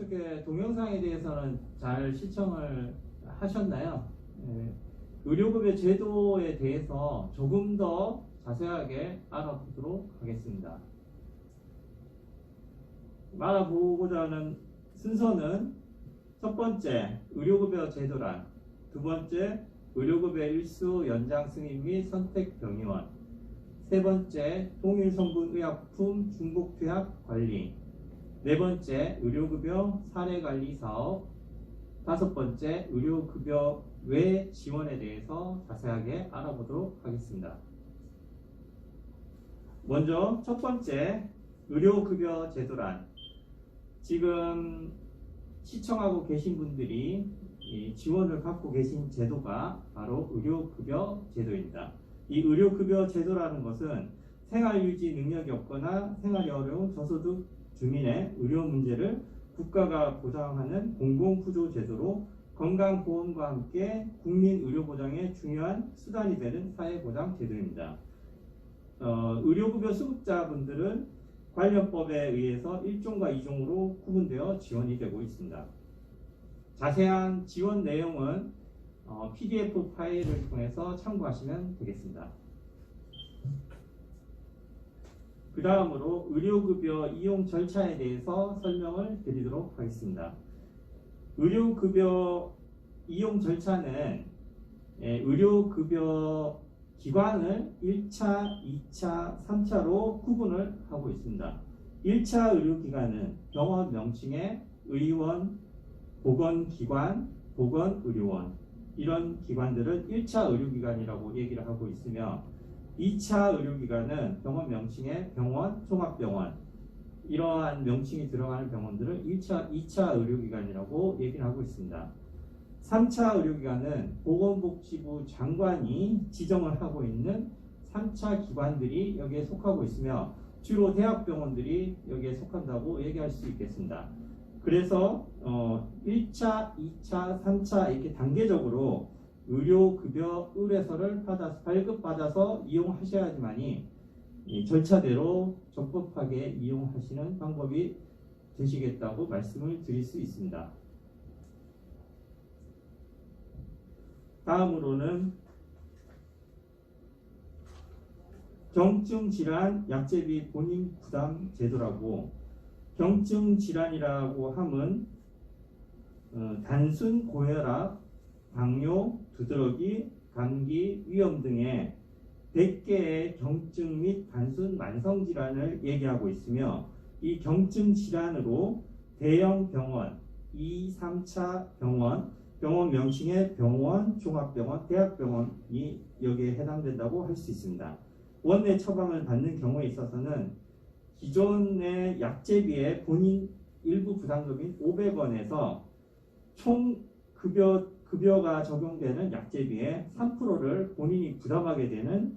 어떻게 동영상에 대해서는 잘 시청을 하셨나요? 의료급여 제도에 대해서 조금 더 자세하게 알아보도록 하겠습니다. 알아보고자 하는 순서는 첫 번째, 의료급여 제도란, 두 번째, 의료급여 일수 연장 승인 및 선택 병의원, 세 번째, 동일 성분 의약품 중복 투약 관리, 네 번째, 의료급여 사례관리 사업, 다섯 번째, 의료급여 외 지원에 대해서 자세하게 알아보도록 하겠습니다. 먼저 첫 번째, 의료급여 제도란, 지금 시청하고 계신 분들이 지원을 받고 계신 제도가 바로 의료급여 제도입니다. 이 의료급여 제도라는 것은 생활유지 능력이 없거나 생활이 어려운 저소득 주민의 의료 문제를 국가가 보장하는 공공구조 제도로 건강보험과 함께 국민의료보장의 중요한 수단이 되는 사회보장 제도입니다. 의료급여 수급자분들은 관련법에 의해서 1종과 2종으로 구분되어 지원이 되고 있습니다. 자세한 지원 내용은 PDF 파일을 통해서 참고하시면 되겠습니다. 그 다음으로 의료급여 이용 절차에 대해서 설명을 드리도록 하겠습니다. 의료급여 이용 절차는 의료급여 기관을 1차, 2차, 3차로 구분을 하고 있습니다. 1차 의료기관은 병원 명칭의 의원, 보건기관, 보건의료원, 이런 기관들은 1차 의료기관이라고 얘기를 하고 있으며, 2차 의료기관은 병원 명칭의 병원, 종합병원, 이러한 명칭이 들어가는 병원들을 1차, 2차 의료기관이라고 얘기를 하고 있습니다. 3차 의료기관은 보건복지부 장관이 지정을 하고 있는 3차 기관들이 여기에 속하고 있으며, 주로 대학병원들이 여기에 속한다고 얘기할 수 있겠습니다. 그래서 1차, 2차, 3차 이렇게 단계적으로 의료급여 의뢰서를 발급받아서 이용하셔야지만이 절차대로 적법하게 이용하시는 방법이 되시겠다고 말씀을 드릴 수 있습니다. 다음으로는 경증질환 약제비 본인 부담 제도라고, 경증질환이라고 함은 단순 고혈압, 당뇨, 두드러기, 감기, 위염 등의 100개의 경증 및 단순 만성질환을 얘기하고 있으며, 이 경증질환으로 대형 병원, 2, 3차 병원, 병원 명칭의 병원, 종합병원, 대학병원이 여기에 해당된다고 할 수 있습니다. 원내 처방을 받는 경우에 있어서는 기존의 약제비의 본인 일부 부담금인 500원에서 총 급여가 적용되는 약제비의 3%를 본인이 부담하게 되는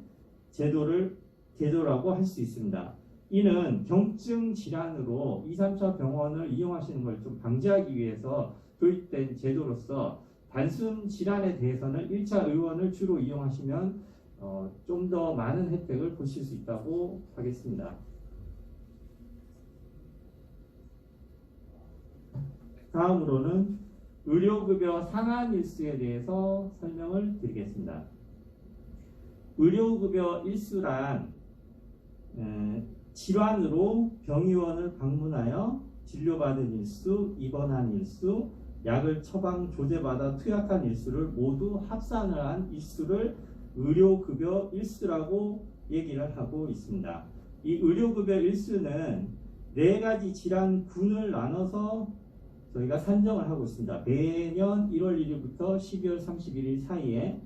제도라고 할 수 있습니다. 이는 경증 질환으로 2, 3차 병원을 이용하시는 걸 좀 방지하기 위해서 도입된 제도로서, 단순 질환에 대해서는 1차 의원을 주로 이용하시면 좀 더 많은 혜택을 보실 수 있다고 하겠습니다. 다음으로는 의료급여 상한 일수에 대해서 설명을 드리겠습니다. 의료급여 일수란 질환으로 병의원을 방문하여 진료받은 일수, 입원한 일수, 약을 처방 조제받아 투약한 일수를 모두 합산을 한 일수를 의료급여 일수라고 얘기를 하고 있습니다. 이 의료급여 일수는 4가지 질환군을 나눠서 저희가 산정을 하고 있습니다. 매년 1월 1일부터 12월 31일 사이에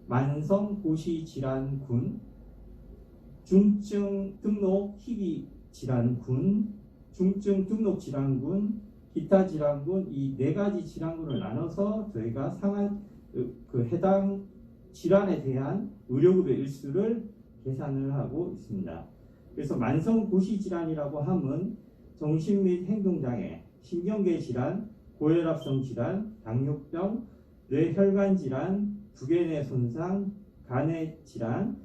만성고시질환군, 중증 등록 희귀 질환군, 중증 등록 질환군, 기타 질환군, 이 4가지 질환군을 나눠서 저희가 해당 질환에 대한 의료급여 일수를 계산을 하고 있습니다. 그래서 만성고시질환이라고 함은 정신 및 행동장애, 신경계 질환, 고혈압성 질환, 당뇨병, 뇌혈관 질환, 두개내 손상, 간의 질환,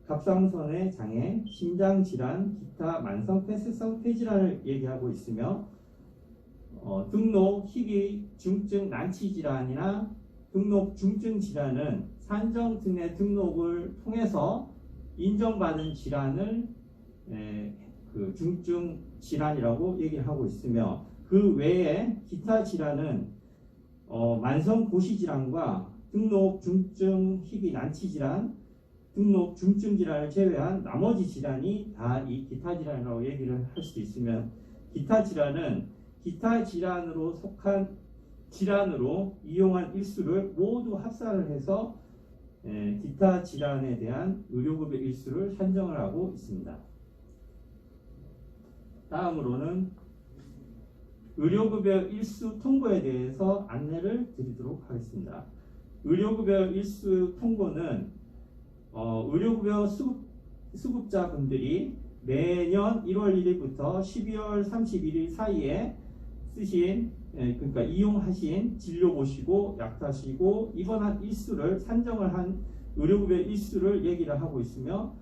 갑상선의 장애, 심장 질환, 기타 만성 폐쇄성 폐질환을 얘기하고 있으며, 등록 희귀 중증 난치 질환이나 등록 중증 질환은 산정특례 등록을 통해서 인정받은 질환을 그 중증 질환이라고 얘기를 하고 있으며, 그 외에 기타 질환은 만성 고시 질환과 등록 중증 희귀 난치 질환, 등록 중증 질환을 제외한 나머지 질환이 다 이 기타 질환이라고 얘기를 할 수 있으면, 기타 질환은 기타 질환으로 속한 질환으로 이용한 일수를 모두 합산을 해서 기타 질환에 대한 의료급여 일수를 산정을 하고 있습니다. 다음으로는 의료급여 일수 통보에 대해서 안내를 드리도록 하겠습니다. 의료급여 일수 통보는 의료급여 수급자분들이 매년 1월 1일부터 12월 31일 사이에 쓰신, 그러니까 이용하신 진료 보시고 약 타시고 입원한 일수를 산정을 한 의료급여 일수를 얘기를 하고 있으며,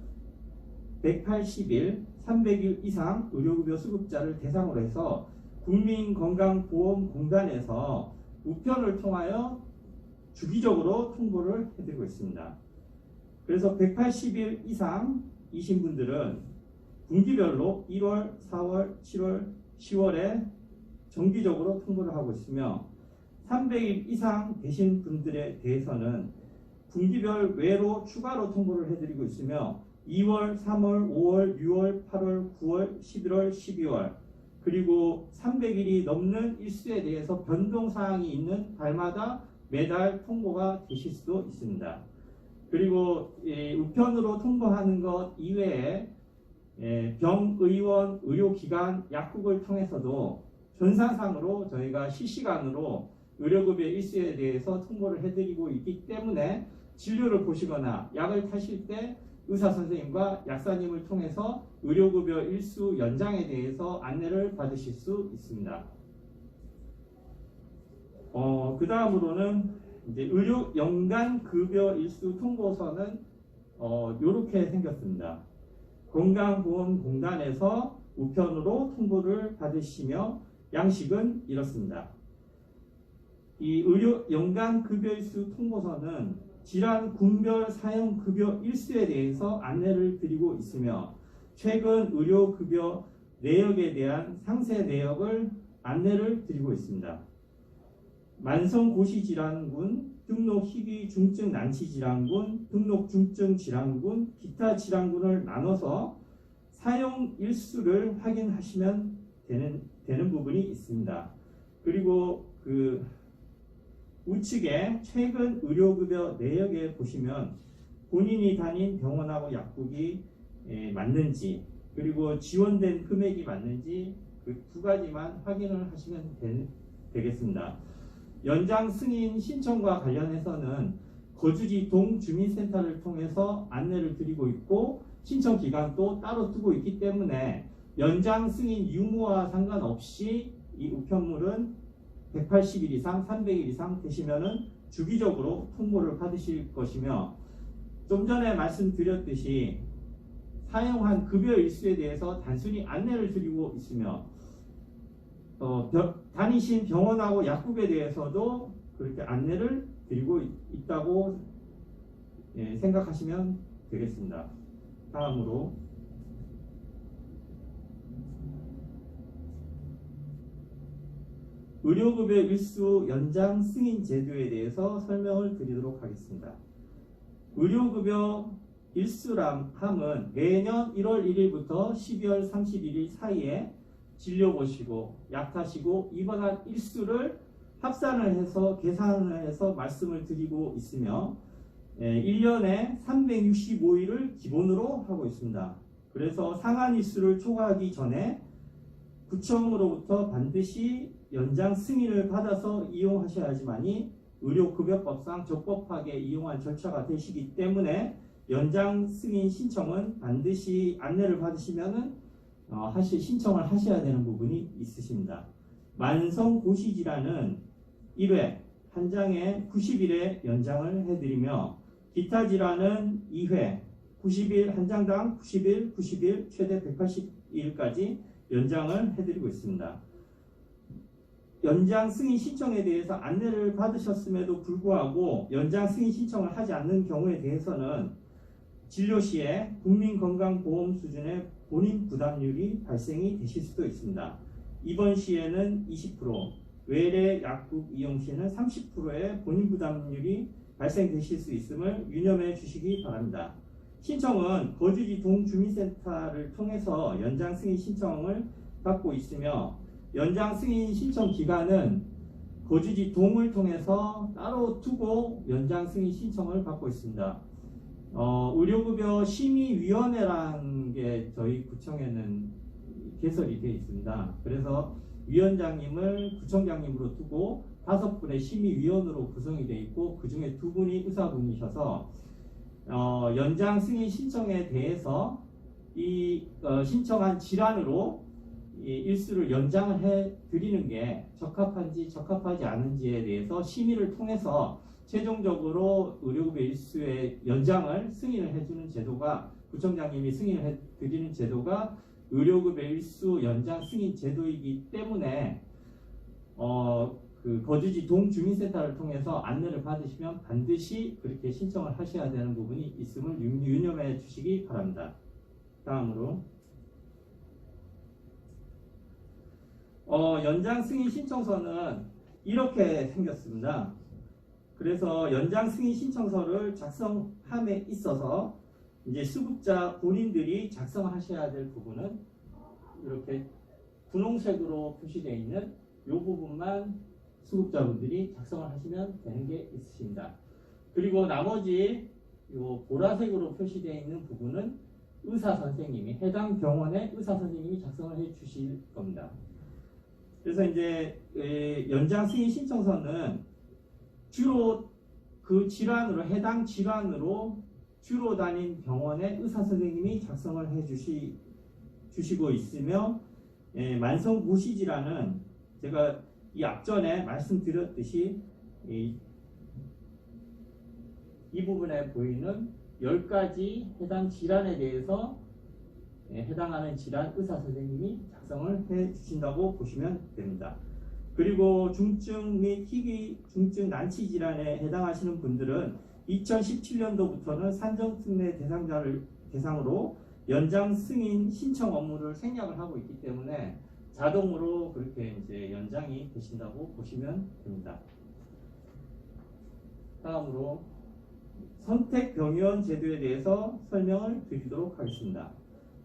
180일, 300일 이상 의료급여 수급자를 대상으로 해서 국민건강보험공단에서 우편을 통하여 주기적으로 통보를 해드리고 있습니다. 그래서 180일 이상이신 분들은 분기별로 1월, 4월, 7월, 10월에 정기적으로 통보를 하고 있으며, 300일 이상 되신 분들에 대해서는 분기별 외로 추가로 통보를 해드리고 있으며, 2월, 3월, 5월, 6월, 8월, 9월, 11월, 12월, 그리고 300일이 넘는 일수에 대해서 변동사항이 있는 달마다 매달 통보가 되실 수도 있습니다. 그리고 우편으로 통보하는 것 이외에 병의원, 의료기관, 약국을 통해서도 전산상으로 저희가 실시간으로 의료급여 일수에 대해서 통보를 해드리고 있기 때문에 진료를 보시거나 약을 타실 때 의사선생님과 약사님을 통해서 의료급여 일수 연장에 대해서 안내를 받으실 수 있습니다. 그 다음으로는 이제 의료 연간 급여 일수 통보서는 이렇게 생겼습니다. 건강보험공단에서 우편으로 통보를 받으시며, 양식은 이렇습니다. 이 의료 연간 급여 일수 통보서는 질환 군별 사용 급여 일수에 대해서 안내를 드리고 있으며, 최근 의료 급여 내역에 대한 상세 내역을 안내를 드리고 있습니다. 만성 고시 질환군, 등록 희귀 중증 난치 질환군, 등록 중증 질환군, 기타 질환군을 나눠서 사용 일수를 확인하시면 되는 부분이 있습니다. 그리고 그 우측에 최근 의료급여 내역에 보시면 본인이 다닌 병원하고 약국이 맞는지, 그리고 지원된 금액이 맞는지 그 두 가지만 확인을 하시면 되겠습니다. 연장 승인 신청과 관련해서는 거주지 동주민센터를 통해서 안내를 드리고 있고, 신청 기간도 따로 두고 있기 때문에 연장 승인 유무와 상관없이 이 우편물은 180일 이상, 300일 이상 되시면은 주기적으로 통보를 받으실 것이며, 좀 전에 말씀드렸듯이 사용한 급여 일수에 대해서 단순히 안내를 드리고 있으며, 다니신 병원하고 약국에 대해서도 그렇게 안내를 드리고 있다고 생각하시면 되겠습니다. 다음으로 의료급여 일수 연장 승인 제도에 대해서 설명을 드리도록 하겠습니다. 의료급여 일수함은 매년 1월 1일부터 12월 31일 사이에 진료 보시고 약 타시고 입원한 일수를 합산을 해서 계산을 해서 말씀을 드리고 있으며, 1년에 365일을 기본으로 하고 있습니다. 그래서 상한 일수를 초과하기 전에 구청으로부터 반드시 연장 승인을 받아서 이용하셔야지만이 의료급여법상 적법하게 이용할 절차가 되시기 때문에 연장 승인 신청은 반드시 안내를 받으시면은 신청을 하셔야 되는 부분이 있으십니다. 만성 고시질환은 1회 한 장에 90일에 연장을 해드리며, 기타 질환은 2회 90일 한 장당 90일, 90일 최대 180일까지 연장을 해드리고 있습니다. 연장 승인 신청에 대해서 안내를 받으셨음에도 불구하고 연장 승인 신청을 하지 않는 경우에 대해서는 진료 시에 국민건강보험 수준의 본인 부담률이 발생이 되실 수도 있습니다. 입원 시에는 20%, 외래 약국 이용 시에는 30%의 본인 부담률이 발생되실 수 있음을 유념해 주시기 바랍니다. 신청은 거주지 동주민센터를 통해서 연장 승인 신청을 받고 있으며 연장 승인 신청 기간은 거주지 동을 통해서 따로 두고 연장 승인 신청을 받고 있습니다. 의료급여 심의위원회라는 게 저희 구청에는 개설이 되어 있습니다. 그래서 위원장님을 구청장님으로 두고 5분의 심의위원으로 구성이 되어 있고 그 중에 2분이 의사분이셔서 연장 승인 신청에 대해서 신청한 질환으로 일수를 연장을 해 드리는 게 적합한지 적합하지 않은지에 대해서 심의를 통해서 최종적으로 의료급여 일수의 연장을 승인을 해주는 제도가 구청장님이 승인을 해 드리는 제도가 의료급여 일수 연장 승인 제도이기 때문에 그 거주지 동주민센터를 통해서 안내를 받으시면 반드시 그렇게 신청을 하셔야 되는 부분이 있음을 유념해 주시기 바랍니다. 다음으로 연장 승인 신청서는 이렇게 생겼습니다. 그래서 연장 승인 신청서를 작성함에 있어서 이제 수급자 본인들이 작성하셔야 될 부분은 이렇게 분홍색으로 표시되어 있는 이 부분만 수급자분들이 작성을 하시면 되는 게 있으십니다. 그리고 나머지 이 보라색으로 표시되어 있는 부분은 의사 선생님이 해당 병원의 의사 선생님이 작성을 해 주실 겁니다. 그래서 이제 연장 승인 신청서는 주로 그 질환으로 해당 질환으로 주로 다닌 병원의 의사 선생님이 작성을 해 주시고 있으며 만성고시질환은 제가 이 앞전에 말씀드렸듯이 이 부분에 보이는 10가지 해당 질환에 대해서 해당하는 질환 의사 선생님이 작성을 해 주신다고 보시면 됩니다. 그리고 중증 및 희귀 중증 난치 질환에 해당하시는 분들은 2017년도부터는 산정특례 대상자를 대상으로 연장 승인 신청 업무를 생략을 하고 있기 때문에 자동으로 그렇게 이제 연장이 되신다고 보시면 됩니다. 다음으로 선택병원 제도에 대해서 설명을 드리도록 하겠습니다.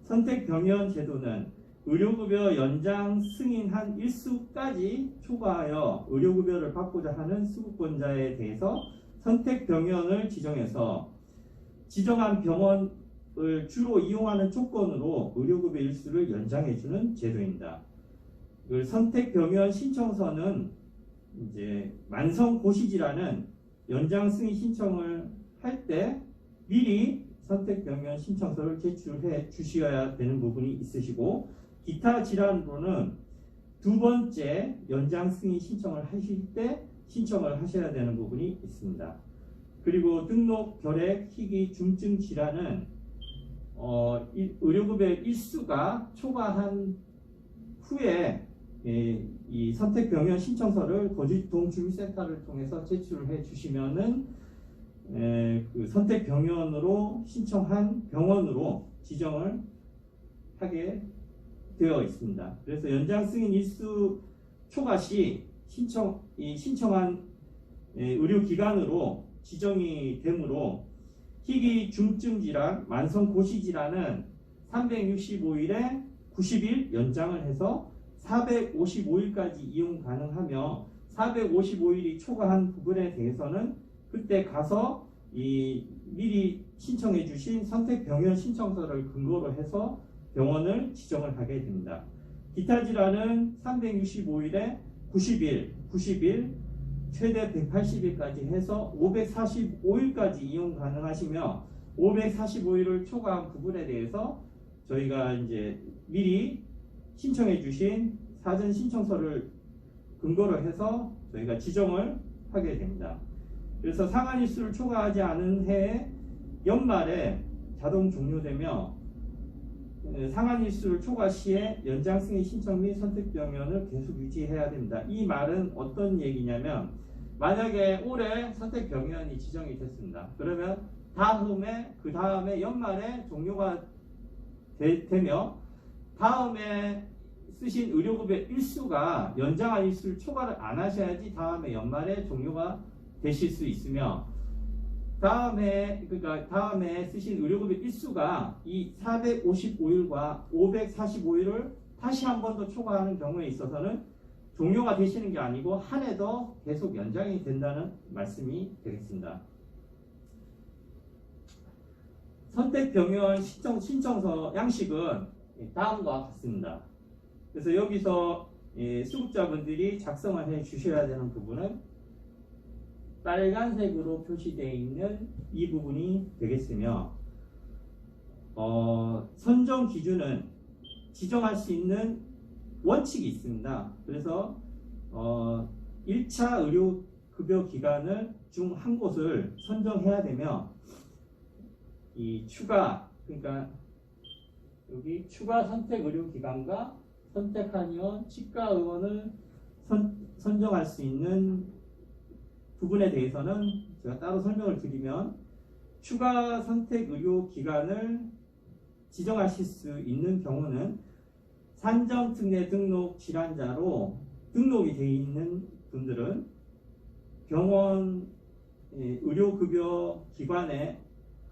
선택병원 제도는 의료급여 연장 승인한 일수까지 초과하여 의료급여를 받고자 하는 수급권자에 대해서 선택병원을 지정해서 지정한 병원을 주로 이용하는 조건으로 의료급여 일수를 연장해주는 제도입니다. 그 선택병원 신청서는 이제 만성고시질환은 연장 승인 신청을 할 때 미리 선택병원 신청서를 제출해 주셔야 되는 부분이 있으시고 기타 질환으로는 2번째 연장 승인 신청을 하실 때 신청을 하셔야 되는 부분이 있습니다. 그리고 등록 결핵 희귀 중증 질환은 의료급여 일수가 초과한 후에 이 선택병원 신청서를 거주지 동주민센터를 통해서 제출을 해 주시면은 그 선택병원으로 신청한 병원으로 지정을 하게 되어 있습니다. 그래서 연장 승인 일수 초과 시 신청한 의료기관으로 지정이 되므로 희귀 중증 질환, 만성고시 질환은 365일에 90일 연장을 해서 455일까지 이용 가능하며 455일이 초과한 부분에 대해서는 그때 가서 미리 신청해 주신 선택병원 신청서를 근거로 해서 병원을 지정을 하게 됩니다. 기타 질환은 365일에 90일, 최대 180일까지 해서 545일까지 이용 가능하시며 545일을 초과한 부분에 대해서 저희가 이제 미리 신청해 주신 사전 신청서를 근거로 해서 저희가 지정을 하게 됩니다. 그래서 상한일수를 초과하지 않은 해에 연말에 자동 종료되며 상한일수를 초과 시에 연장 승인 신청 및 선택 병원을 계속 유지해야 됩니다. 이 말은 어떤 얘기냐면 만약에 올해 선택 병원이 지정이 됐습니다. 그러면 그 다음에 연말에 종료가 되며 다음에 쓰신 의료급여 일수가 연장한 일수를 초과를 안 하셔야지 다음에 연말에 종료가 되실 수 있으며 다음에 쓰신 의료급여 일수가 이 455일과 545일을 다시 한 번 더 초과하는 경우에 있어서는 종료가 되시는 게 아니고 한 해 더 계속 연장이 된다는 말씀이 되겠습니다. 선택병원 신청서 양식은 다음과 같습니다. 그래서 여기서 수급자분들이 작성을 해 주셔야 되는 부분은 빨간색으로 표시되어 있는 이 부분이 되겠으며 선정 기준은 지정할 수 있는 원칙이 있습니다. 그래서 1차 의료급여 기관을 중 한 곳을 선정해야 되며 이 그러니까 여기 추가 선택 의료기관과 선택한 의원, 치과의원을 선정할 수 있는 부분에 대해서는 제가 따로 설명을 드리면 추가 선택 의료기관을 지정하실 수 있는 경우는 산정특례 등록 질환자로 등록이 되어 있는 분들은 병원 의료급여 기관의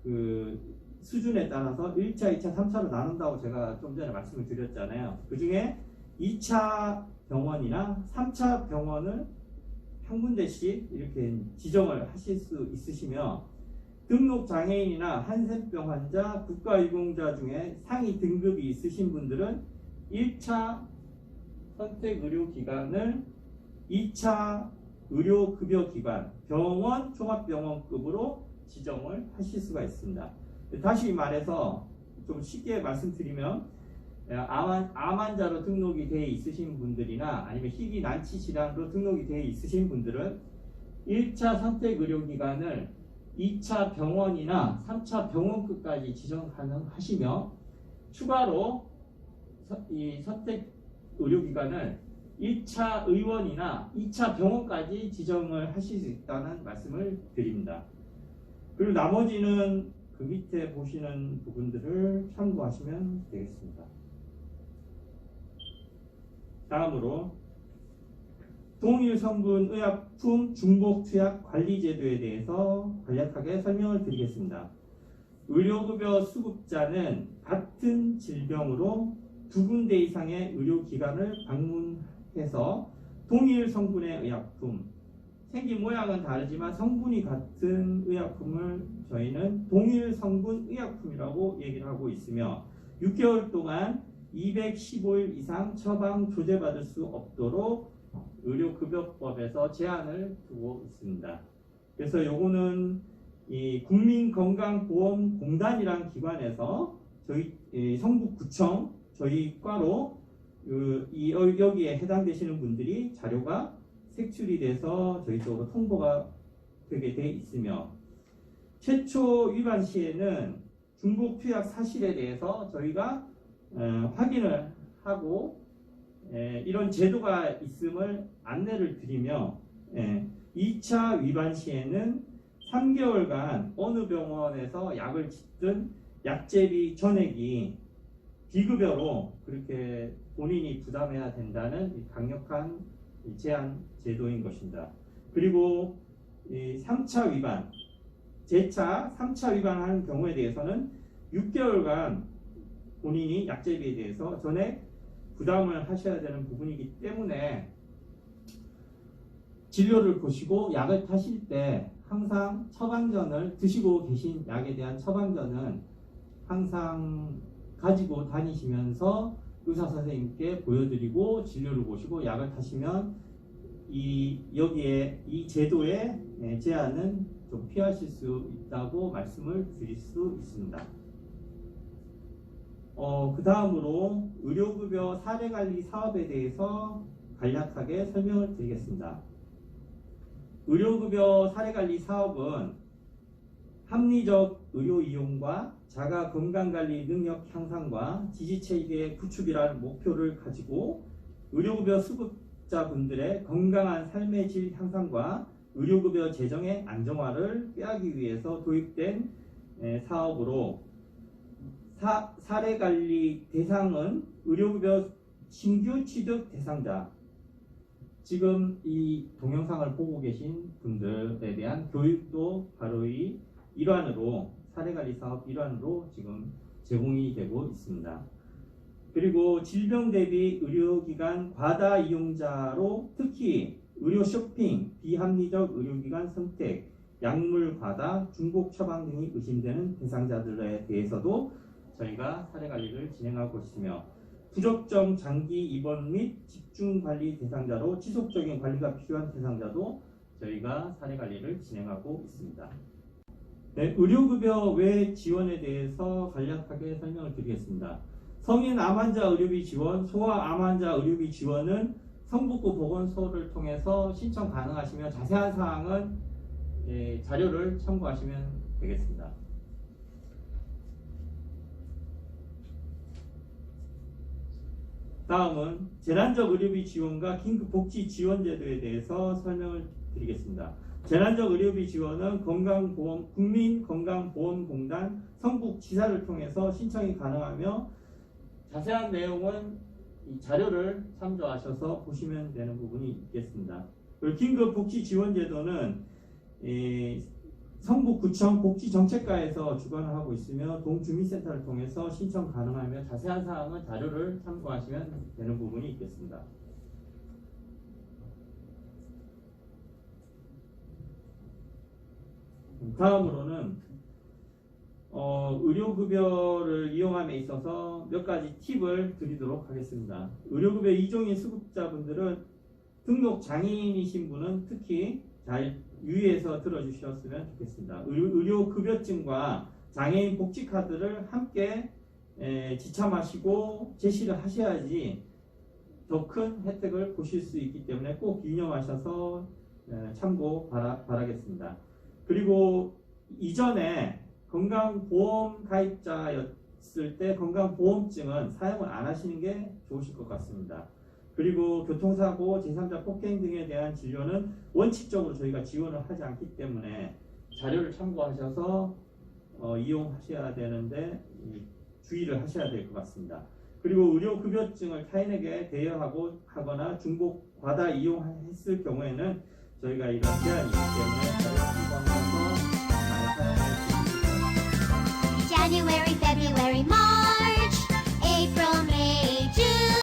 그 수준에 따라서 1차, 2차, 3차로 나눈다고 제가 좀 전에 말씀을 드렸잖아요. 그 중에 2차 병원이나 3차 병원을 한 군데씩 이렇게 지정을 하실 수 있으시며 등록 장애인이나 한센병 환자, 국가유공자 중에 상위 등급이 있으신 분들은 1차 선택 의료기관을 2차 의료급여기관, 병원, 종합병원급으로 지정을 하실 수가 있습니다. 다시 말해서 좀 쉽게 말씀드리면 암 환자로 등록이 되어 있으신 분들이나 아니면 희귀 난치 질환으로 등록이 되어 있으신 분들은 1차 선택 의료기관을 2차 병원이나 3차 병원급까지 지정 가능하시며 추가로 이 선택 의료기관을 1차 의원이나 2차 병원까지 지정을 하실 수 있다는 말씀을 드립니다. 그리고 나머지는 그 밑에 보시는 부분들을 참고하시면 되겠습니다. 다음으로 동일 성분 의약품 중복 투약 관리 제도에 대해서 간략하게 설명을 드리겠습니다. 의료급여 수급자는 같은 질병으로 두 군데 이상의 의료기관을 방문해서 동일 성분의 의약품, 생긴 모양은 다르지만 성분이 같은 의약품을 저희는 동일 성분 의약품이라고 얘기를 하고 있으며 6개월 동안 215일 이상 처방 조제받을 수 없도록 의료급여법에서 제한을 두고 있습니다. 그래서 요거는 이 국민건강보험공단이라는 기관에서 저희 성북구청 저희 과로 여기에 해당되시는 분들이 자료가 색출이 돼서 저희 쪽으로 통보가 되게 돼 있으며 최초 위반 시에는 중복 투약 사실에 대해서 저희가 확인을 하고 이런 제도가 있음을 안내를 드리며 2차 위반 시에는 3개월간 어느 병원에서 약을 짓든 약제비 전액이 비급여로 그렇게 본인이 부담해야 된다는 강력한 제한 제도인 것입니다. 그리고 3차 위반, 재차 3차 위반하는 경우에 대해서는 6개월간 본인이 약제비에 대해서 전액 부담을 하셔야 되는 부분이기 때문에 진료를 보시고 약을 타실 때 항상 처방전을 드시고 계신 약에 대한 처방전은 항상 가지고 다니시면서 의사 선생님께 보여드리고 진료를 보시고 약을 타시면 여기에 이 제도의 제한은 좀 피하실 수 있다고 말씀을 드릴 수 있습니다. 그 다음으로 의료급여 사례관리 사업에 대해서 간략하게 설명을 드리겠습니다. 의료급여 사례관리 사업은 합리적 의료 이용과 자가 건강관리 능력 향상과 지지체계 구축이라는 목표를 가지고 의료급여 수급자분들의 건강한 삶의 질 향상과 의료급여 재정의 안정화를 꾀하기 위해서 도입된 사업으로 사례관리 대상은 의료급여 신규 취득 대상자, 지금 이 동영상을 보고 계신 분들에 대한 교육도 바로 이 일환으로, 사례관리 사업 일환으로 지금 제공이 되고 있습니다. 그리고 질병 대비 의료기관 과다 이용자로 특히 의료 쇼핑, 비합리적 의료기관 선택, 약물 과다, 중복 처방 등이 의심되는 대상자들에 대해서도 저희가 사례관리를 진행하고 있으며, 부적정 장기 입원 및 집중관리 대상자로 지속적인 관리가 필요한 대상자도 저희가 사례관리를 진행하고 있습니다. 네, 의료급여 외 지원에 대해서 간략하게 설명을 드리겠습니다. 성인 암 환자 의료비 지원, 소아 암 환자 의료비 지원은 성북구 보건소를 통해서 신청 가능하시며 자세한 사항은 자료를 참고하시면 되겠습니다. 다음은 재난적 의료비 지원과 긴급복지 지원제도에 대해서 설명을 드리겠습니다. 재난적 의료비 지원은 국민건강보험공단 성북지사를 통해서 신청이 가능하며, 자세한 내용은 이 자료를 참조하셔서 보시면 되는 부분이 있겠습니다. 그리고 긴급복지지원제도는 성북구청 복지정책과에서 주관을 하고 있으며 동주민센터를 통해서 신청 가능하며, 자세한 사항은 자료를 참고하시면 되는 부분이 있겠습니다. 다음으로는 의료급여를 이용함에 있어서 몇 가지 팁을 드리도록 하겠습니다. 의료급여 이종인 수급자분들은 등록 장애인이신 분은 특히 잘 유의해서 들어주셨으면 좋겠습니다. 의료급여증과 장애인 복지카드를 함께 지참하시고 제시를 하셔야지 더 큰 혜택을 보실 수 있기 때문에 꼭 유념하셔서 참고 바라겠습니다. 그리고 이전에 건강보험 가입자였을 때 건강보험증은 사용을 안 하시는 게 좋으실 것 같습니다. 그리고 교통사고, 제3자 폭행 등에 대한 진료는 원칙적으로 저희가 지원을 하지 않기 때문에 자료를 참고하셔서 이용하셔야 되는데 주의를 하셔야 될 것 같습니다. 그리고 의료급여증을 타인에게 대여하거나 중복 과다 이용했을 경우에는 저희가 이런 제한이 있기 때문에 자료를 참고하셔서 잘 사용해 주시기 바랍니다. January, February, March.